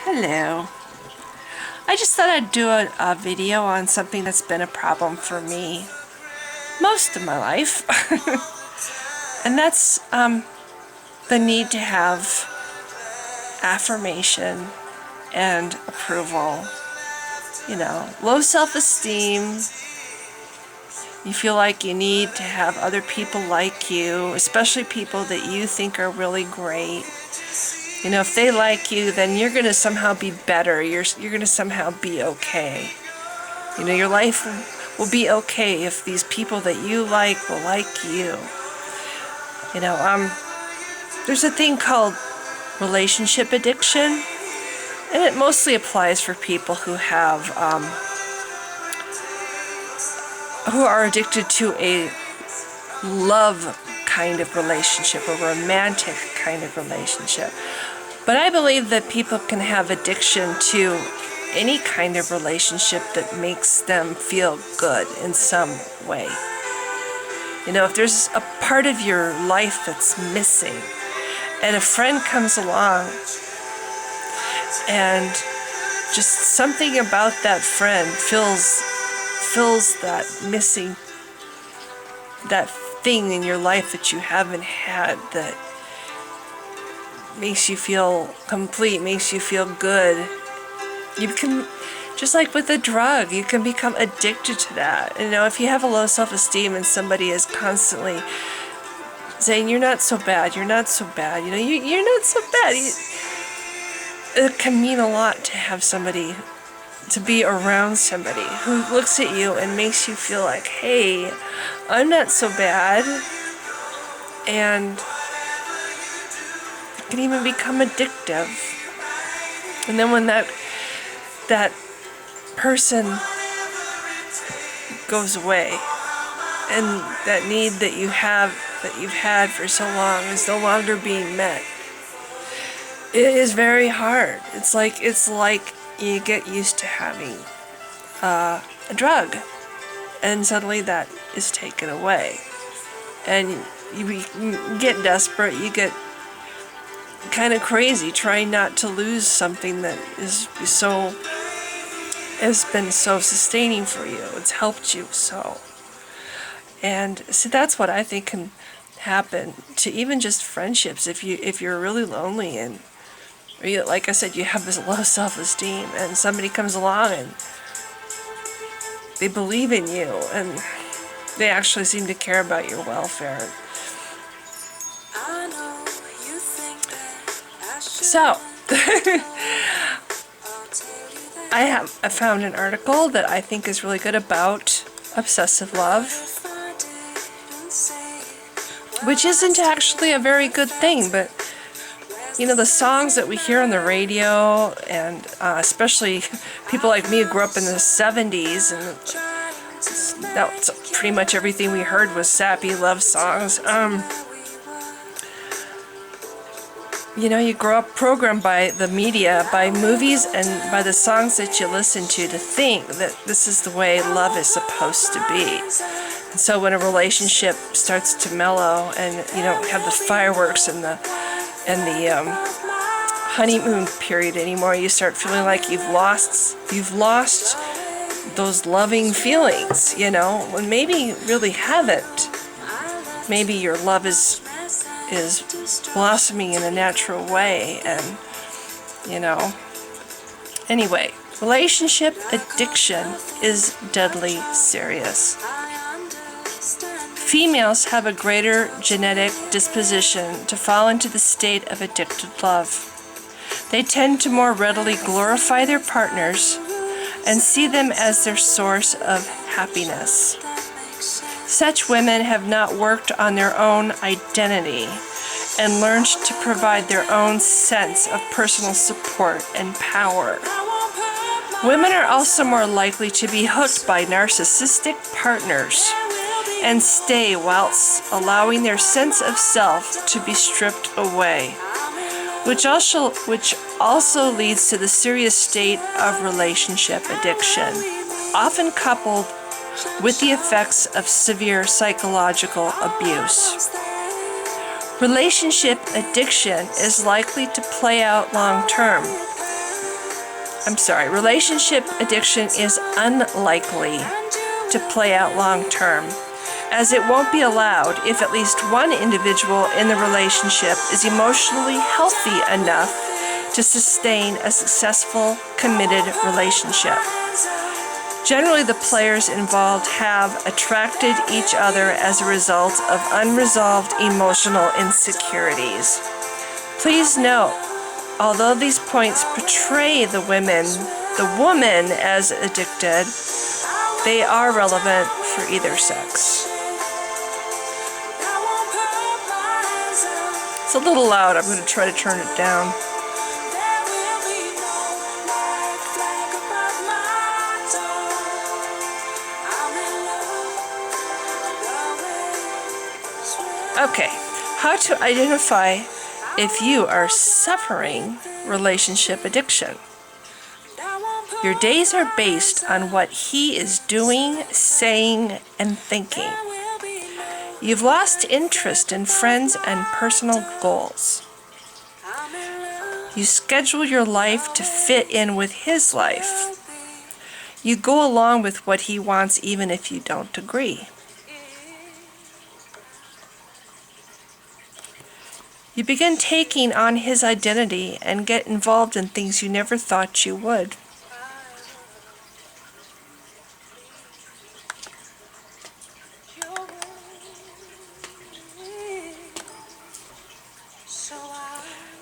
Hello. I just thought I'd do a video on something that's been a problem for me most of my life. And that's the need to have affirmation and approval. You know, low self-esteem. You feel like you need to have other people like you, especially people that you think are really great. You know, if they like you, then you're going to somehow be better. You're going to somehow be okay. You know, your life will be okay if these people that you like will like you. You know, there's a thing called relationship addiction, and it mostly applies for people who have, who are addicted to a love kind of relationship, a romantic kind of relationship. But I believe that people can have addiction to any kind of relationship that makes them feel good in some way. You know, if there's a part of your life that's missing, and a friend comes along, and just something about that friend fills that missing, that thing in your life that you haven't had, that makes you feel complete, makes you feel good. You can, just like with a drug, you can become addicted to that. You know, if you have a low self-esteem and somebody is constantly saying, you're not so bad, you're not so bad, you know, you're not so bad. It can mean a lot to have somebody, to be around somebody who looks at you and makes you feel like, hey, I'm not so bad. And it can even become addictive. And then when that person goes away, and that need that you have, that you've had for so long, is no longer being met, it is very hard. It's like you get used to having a drug, and suddenly that is taken away, and you get desperate, you get kind of crazy trying not to lose something that has been so sustaining for you. It's helped you so. And so that's what I think can happen to even just friendships. If you're really lonely, and or you, like I said, you have this low self-esteem, and somebody comes along and they believe in you, and they actually seem to care about your welfare. So, I found an article that I think is really good about obsessive love, which isn't actually a very good thing, but you know, the songs that we hear on the radio, and especially people like me who grew up in the 70s, and that's pretty much everything we heard was sappy love songs. You know, you grow up programmed by the media, by movies, and by the songs that you listen to think that this is the way love is supposed to be. And so when a relationship starts to mellow, and you don't have the fireworks and the honeymoon period anymore, you start feeling like you've lost those loving feelings, you know, when maybe you really haven't. Maybe your love is blossoming in a natural way, and you know. Anyway, relationship addiction is deadly serious. Females have a greater genetic disposition to fall into the state of addicted love. They tend to more readily glorify their partners and see them as their source of happiness. Such women have not worked on their own identity and learned to provide their own sense of personal support and power. Women are also more likely to be hooked by narcissistic partners and stay whilst allowing their sense of self to be stripped away, which also leads to the serious state of relationship addiction, often coupled with the effects of severe psychological abuse. Relationship addiction is likely to play out long term, Relationship addiction is unlikely to play out long term, as it won't be allowed if at least one individual in the relationship is emotionally healthy enough to sustain a successful, committed relationship. Generally, the players involved have attracted each other as a result of unresolved emotional insecurities. Please note, although these points portray the woman as addicted, they are relevant for either sex. It's a little loud. I'm going to try to turn it down. Okay, how to identify if you are suffering relationship addiction. Your days are based on what he is doing, saying, and thinking. You've lost interest in friends and personal goals. You schedule your life to fit in with his life. You go along with what he wants even if you don't agree. You begin taking on his identity and get involved in things you never thought you would.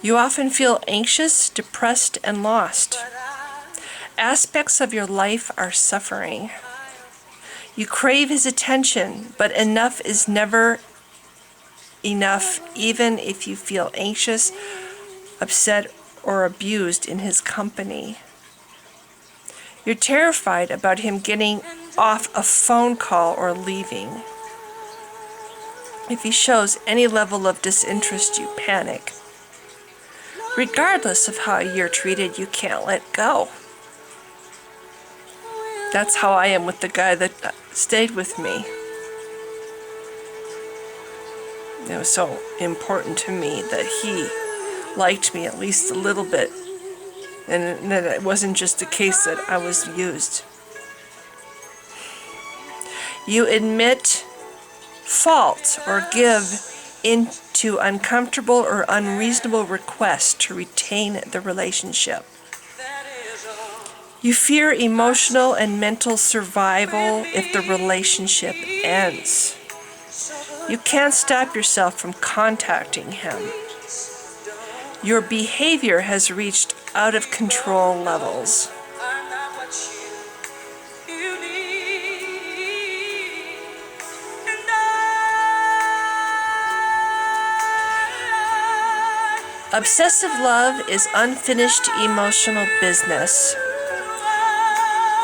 You often feel anxious, depressed, and lost. Aspects of your life are suffering. You crave his attention, but enough is never enough, even if you feel anxious, upset, or abused in his company. You're terrified about him getting off a phone call or leaving. If he shows any level of disinterest, you panic. Regardless of how you're treated, you can't let go. That's how I am with the guy that stayed with me. It was so important to me that he liked me at least a little bit, and that it wasn't just a case that I was used. You admit fault or give in to uncomfortable or unreasonable requests to retain the relationship. You fear emotional and mental survival if the relationship ends. You can't stop yourself from contacting him. Your behavior has reached out of control levels. Obsessive love is unfinished emotional business.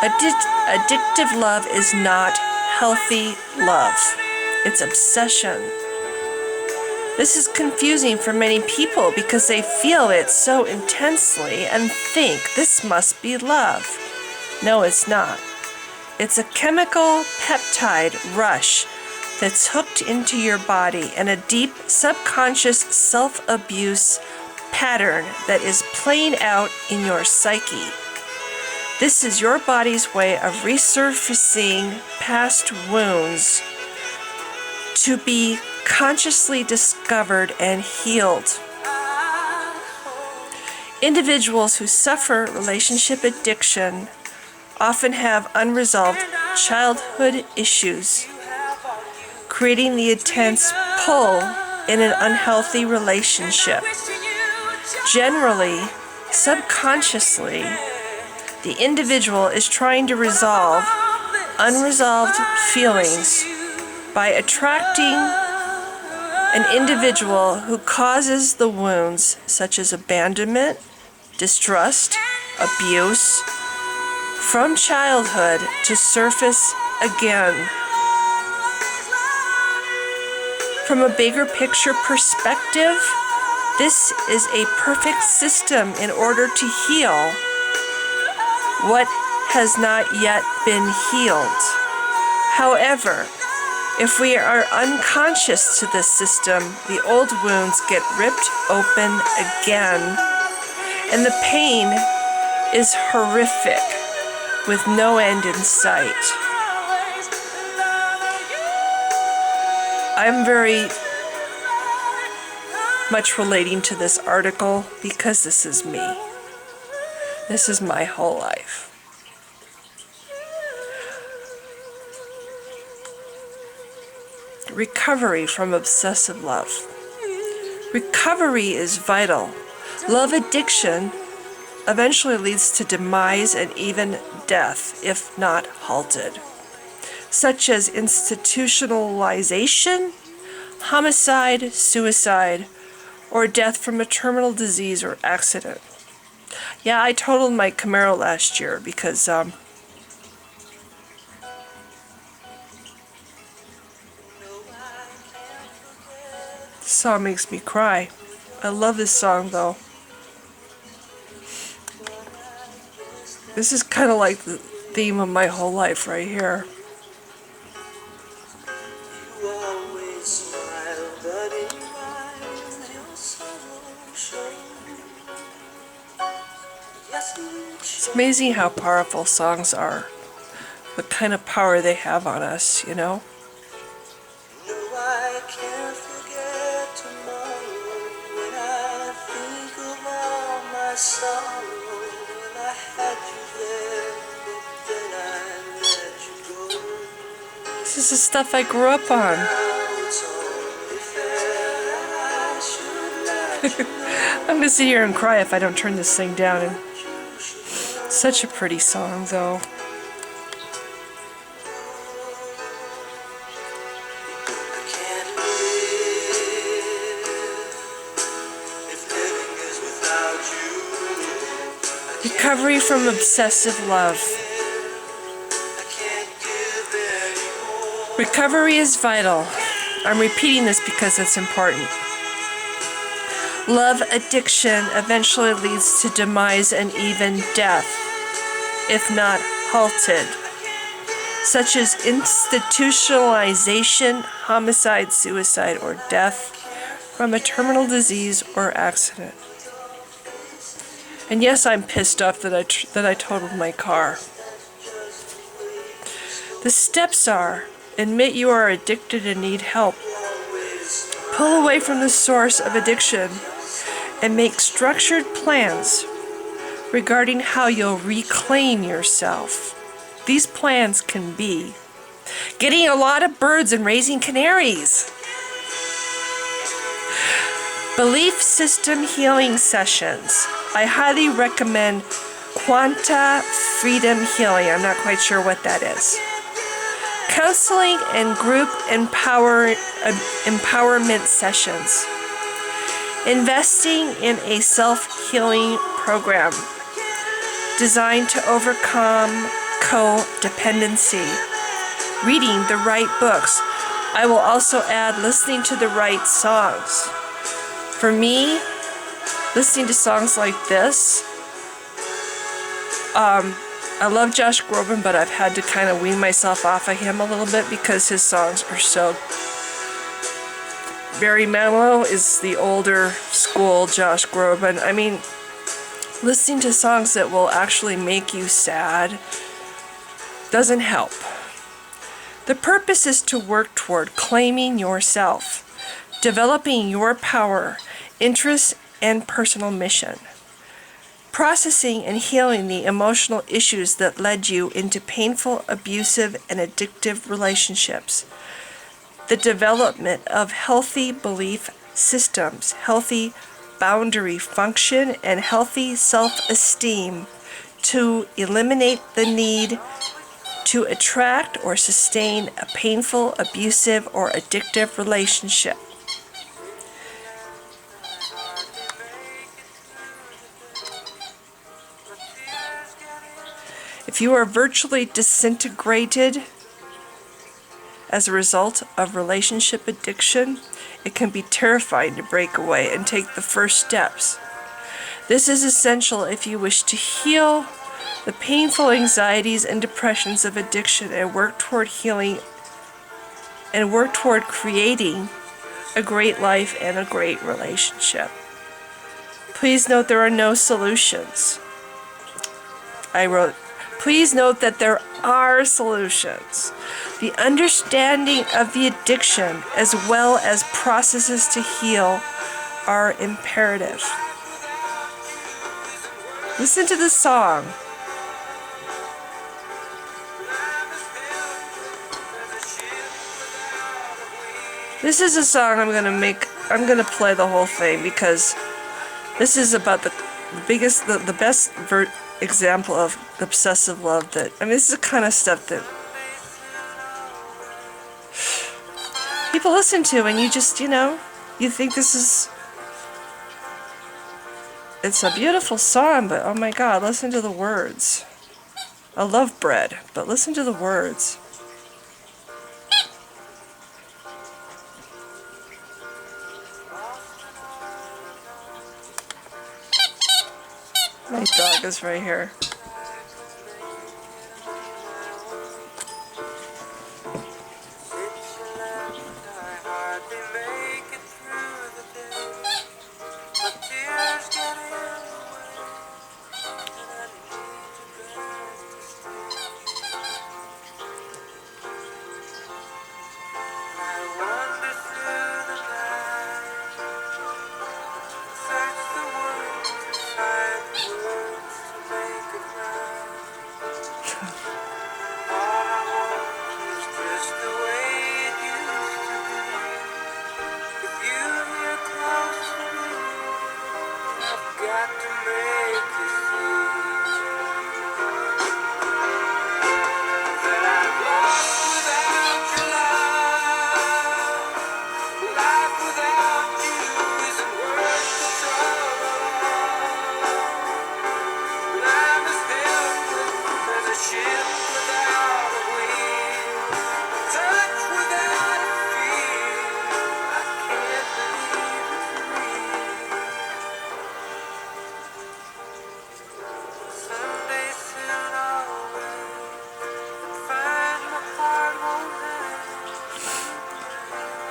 Addictive love is not healthy love. It's obsession. This is confusing for many people because they feel it so intensely and think this must be love. No, it's not. It's a chemical peptide rush that's hooked into your body and a deep subconscious self-abuse pattern that is playing out in your psyche. This is your body's way of resurfacing past wounds to be consciously discovered and healed. Individuals who suffer relationship addiction often have unresolved childhood issues, creating the intense pull in an unhealthy relationship. Generally, subconsciously, the individual is trying to resolve unresolved feelings by attracting an individual who causes the wounds such as abandonment, distrust, abuse from childhood to surface again. From a bigger picture perspective, this is a perfect system in order to heal what has not yet been healed. However, if we are unconscious to this system, the old wounds get ripped open again, and the pain is horrific with no end in sight. I'm very much relating to this article because this is me. This is my whole life. Recovery from obsessive love. Recovery is vital. Love addiction eventually leads to demise and even death, if not halted, such as institutionalization, homicide, suicide, or death from a terminal disease or accident. Yeah, I totaled my Camaro last year because this song makes me cry. I love this song though. This is kind of like the theme of my whole life right here. It's amazing how powerful songs are. What kind of power they have on us, you know? This is the stuff I grew up on. I'm gonna sit here and cry if I don't turn this thing down. And such a pretty song, though. Recovery from obsessive love. Recovery is vital. I'm repeating this because it's important. Love addiction eventually leads to demise and even death, if not halted, such as institutionalization, homicide, suicide, or death from a terminal disease or accident. And yes, I'm pissed off that I totaled my car. The steps are: admit you are addicted and need help. Pull away from the source of addiction and make structured plans regarding how you'll reclaim yourself. These plans can be getting a lot of birds and raising canaries, belief system healing sessions. I highly recommend Quanta Freedom Healing. I'm not quite sure what that is. Counseling and group empowerment sessions. Investing in a self-healing program designed to overcome codependency. Reading the right books. I will also add listening to the right songs. For me, listening to songs like this, I love Josh Groban, but I've had to kind of wean myself off of him a little bit because his songs are so... Barry Manilow is the older school Josh Groban. I mean, listening to songs that will actually make you sad doesn't help. The purpose is to work toward claiming yourself, developing your power, interests, and personal mission. Processing and healing the emotional issues that led you into painful, abusive, and addictive relationships. The development of healthy belief systems, healthy boundary function, and healthy self-esteem to eliminate the need to attract or sustain a painful, abusive, or addictive relationship. If you are virtually disintegrated as a result of relationship addiction, it can be terrifying to break away and take the first steps. This is essential if you wish to heal the painful anxieties and depressions of addiction and work toward healing and work toward creating a great life and a great relationship. Please note there are no solutions. I wrote, please note that there are solutions. The understanding of the addiction as well as processes to heal are imperative. Listen to the song. This is a song I'm gonna play the whole thing because this is about the best example of obsessive love this is the kind of stuff that people listen to and you just, you think it's a beautiful song, but oh my God, listen to the words. I love bread, but listen to the words. My dog is right here.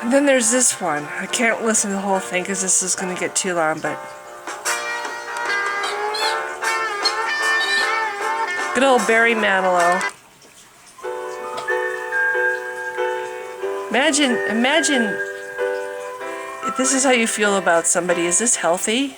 And then there's this one. I can't listen to the whole thing because this is going to get too long, but good old Barry Manilow. Imagine if this is how you feel about somebody. Is this healthy?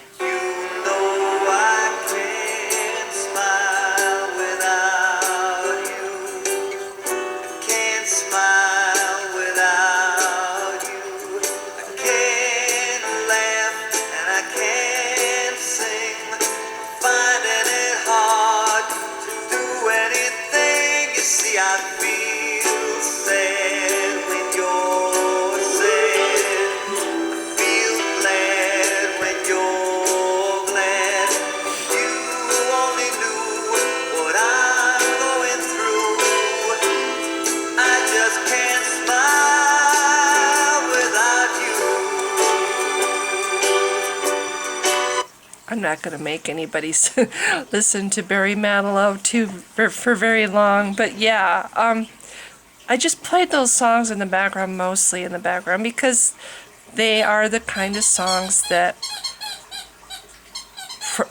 I'm not going to make anybody listen to Barry Manilow for very long, but yeah, I just played those songs in the background, mostly in the background, because they are the kind of songs that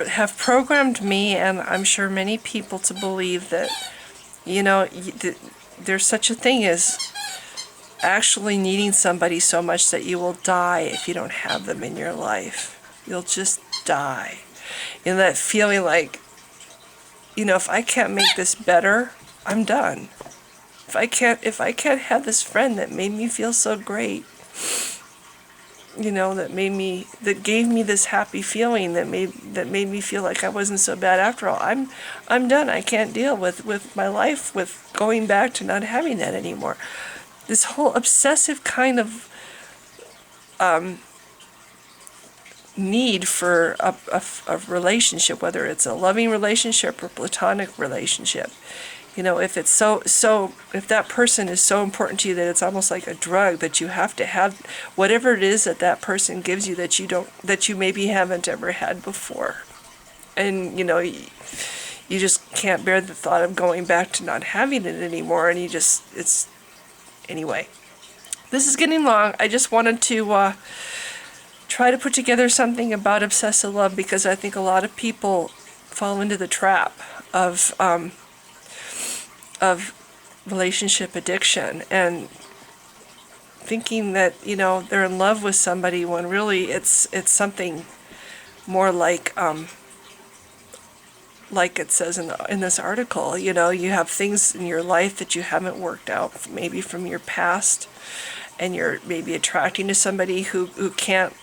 have programmed me, and I'm sure many people, to believe that, there's such a thing as actually needing somebody so much that you will die if you don't have them in your life. You'll just die. That feeling like, if I can't make this better, I'm done. If I can't have this friend that made me feel so great, that gave me this happy feeling, that made me feel like I wasn't so bad after all, I'm done. I can't deal with my life, with going back to not having that anymore. This whole obsessive kind of need for a relationship, whether it's a loving relationship or platonic relationship, if it's if that person is so important to you that it's almost like a drug, that you have to have whatever it is that person gives you that you maybe haven't ever had before, and you just can't bear the thought of going back to not having it anymore, and anyway, this is getting long. I just wanted to try to put together something about obsessive love, because I think a lot of people fall into the trap of of relationship addiction, and thinking that, you know, they're in love with somebody when really it's something more like it says in this article. You know, you have things in your life that you haven't worked out, maybe from your past, and you're maybe attracting to somebody who can't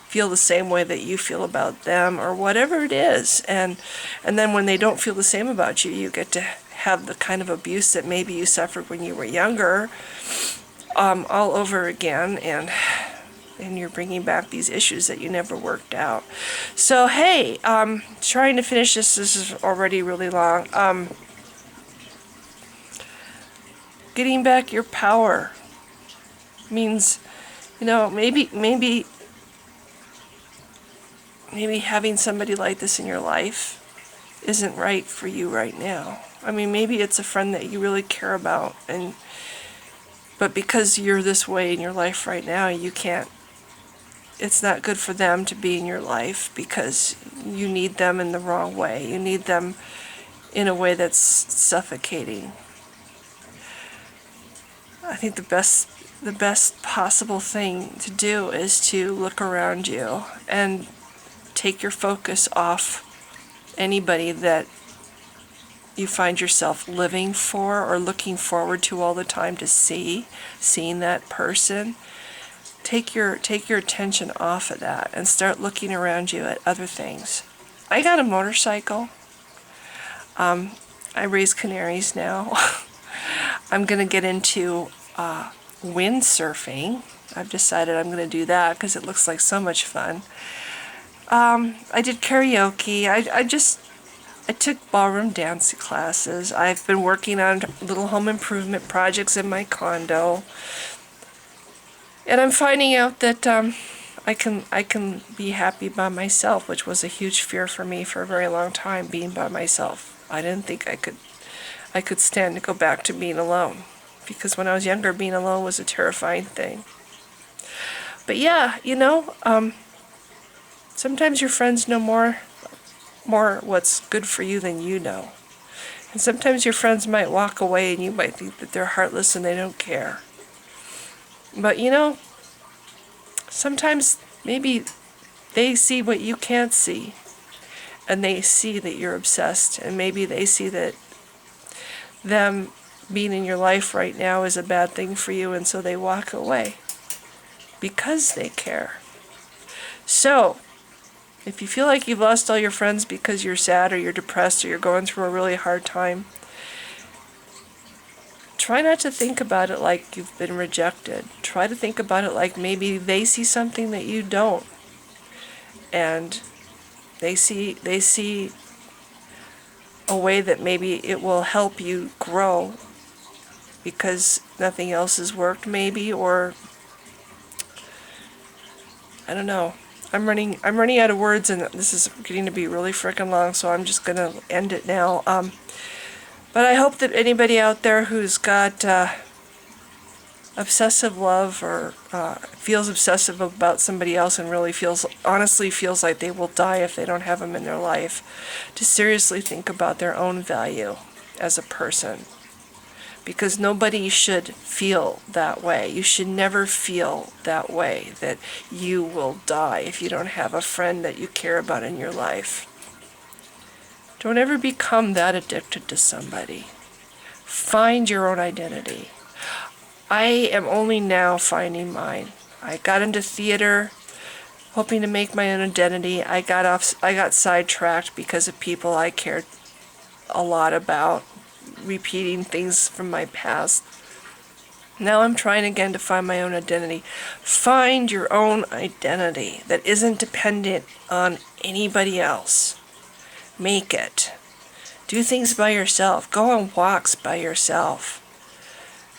feel the same way that you feel about them, or whatever it is. And then when they don't feel the same about you, you get to have the kind of abuse that maybe you suffered when you were younger, all over again, and you're bringing back these issues that you never worked out. So hey, trying to finish this. This is already really long. Getting back your power means, you know, maybe having somebody like this in your life isn't right for you right now. I mean, maybe it's a friend that you really care about, but because you're this way in your life right now, you can't, it's not good for them to be in your life, because you need them in the wrong way. You need them in a way that's suffocating. I think the best possible thing to do is to look around you and take your focus off anybody that you find yourself living for or looking forward to all the time to seeing that person. Take your attention off of that and start looking around you at other things. I got a motorcycle. I raise canaries now. I'm going to get into windsurfing. I've decided I'm going to do that because it looks like so much fun. I did karaoke. I took ballroom dance classes. I've been working on little home improvement projects in my condo. And I'm finding out that I can be happy by myself, which was a huge fear for me for a very long time, being by myself. I didn't think I could stand to go back to being alone, because when I was younger, being alone was a terrifying thing. But yeah, you know, sometimes your friends know more what's good for you than you know. And sometimes your friends might walk away and you might think that they're heartless and they don't care. But you know, sometimes maybe they see what you can't see, and they see that you're obsessed, and maybe they see that them being in your life right now is a bad thing for you, and so they walk away because they care. So if you feel like you've lost all your friends because you're sad or you're depressed or you're going through a really hard time, try not to think about it like you've been rejected. Try to think about it like maybe they see something that you don't. And they see a way that maybe it will help you grow because nothing else has worked maybe, or I don't know. I'm running out of words, and this is getting to be really frickin' long, so I'm just gonna end it now. But I hope that anybody out there who's got obsessive love, or feels obsessive about somebody else and really honestly feels like they will die if they don't have them in their life, to seriously think about their own value as a person. Because nobody should feel that way. You should never feel that way, that you will die if you don't have a friend that you care about in your life. Don't ever become that addicted to somebody. Find your own identity. I am only now finding mine. I got into theater, hoping to make my own identity. I got sidetracked because of people I cared a lot about, repeating things from my past. Now I'm trying again to find my own identity. Find your own identity that isn't dependent on anybody else. Make it. Do things by yourself. Go on walks by yourself.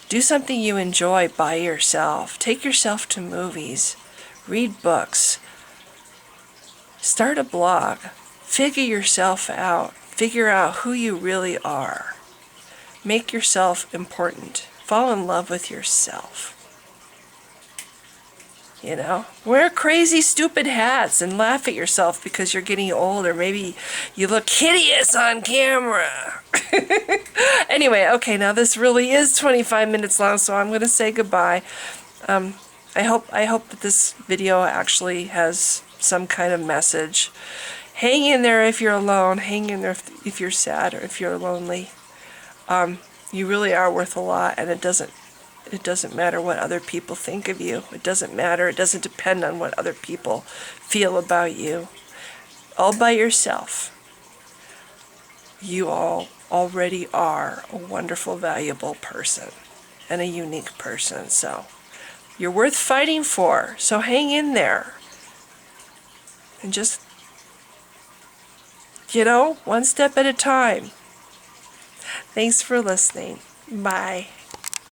Do something you enjoy by yourself. Take yourself to movies. Read books. Start a blog. Figure yourself out. Figure out who you really are. Make yourself important. Fall in love with yourself. You know, wear crazy, stupid hats and laugh at yourself because you're getting old, or maybe you look hideous on camera. Anyway, okay, now this really is 25 minutes long, so I'm going to say goodbye. I hope that this video actually has some kind of message. Hang in there if you're alone. Hang in there if you're sad or if you're lonely. You really are worth a lot, and it doesn't matter what other people think of you. It doesn't matter. It doesn't depend on what other people feel about you. All by yourself, you all already are a wonderful, valuable person and a unique person. So you're worth fighting for. So hang in there. And just, one step at a time. Thanks for listening. Bye.